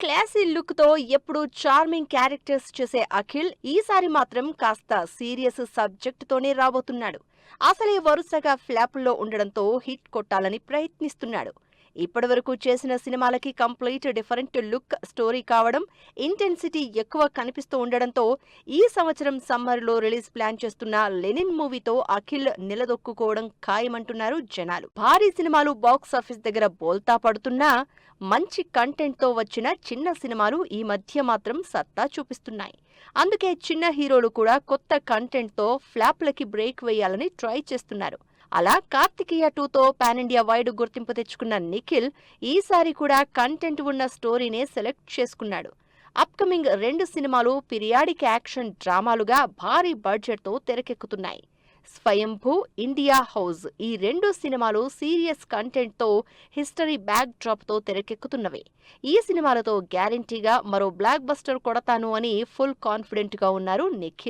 Classy look తో ఎప్పుడు charming characters చేసే అఖిల్ ఈసారి మాత్రం కాస్త సీరియస్ సబ్జెక్ట్ తోనే రాబోతున్నాడు. అసలే వరుసగా ఫ్లాపుల్లో ఉండడంతో హిట్ కొట్టాలని ప్రయత్నిస్తున్నాడు. ఇప్పటివరకు చేసిన సినిమాలకి కంప్లీట్ డిఫరెంట్ లుక్ స్టోరీ కావడం, ఇంటెన్సిటీ ఎక్కువ కనిపిస్తూ ఉండడంతో ఈ సంవత్సరం సమ్మర్లో రిలీజ్ ప్లాన్ చేస్తున్న లెనిన్ మూవీతో అఖిల్ నిలదొక్కుకోవడం ఖాయమంటున్నారు జనాలు. భారీ సినిమాలు బాక్స్ ఆఫీస్ దగ్గర బోల్తా పడుతున్నా మంచి కంటెంట్తో వచ్చిన చిన్న సినిమాలు ఈ మధ్య మాత్రం సత్తా చూపిస్తున్నాయి. అందుకే చిన్న హీరోలు కూడా కొత్త కంటెంట్తో ఫ్లాప్లకి బ్రేక్ వేయాలని ట్రై చేస్తున్నారు. అలా కార్తికేయ 2తో పాన్ ఇండియా వైడ్ గుర్తింపు తెచ్చుకున్న నిఖిల్ ఈసారి కూడా కంటెంట్ ఉన్న స్టోరీనే సెలెక్ట్ చేసుకున్నాడు. అప్కమింగ్ 2 సినిమాలు పీరియాడిక్ యాక్షన్ డ్రామాలుగా భారీ బడ్జెట్తో తెరకెక్కుతున్నాయి. స్వయంభూ, ఇండియా హౌస్ ఈ 2 సినిమాలు సీరియస్ కంటెంట్తో హిస్టరీ బ్యాక్ డ్రాప్తో తెరకెక్కుతున్నవే. ఈ సినిమాలతో గ్యారంటీగా మరో బ్లాక్ బస్టర్ కొడతాను అని ఫుల్ కాన్ఫిడెంట్గా ఉన్నారు నిఖిల్.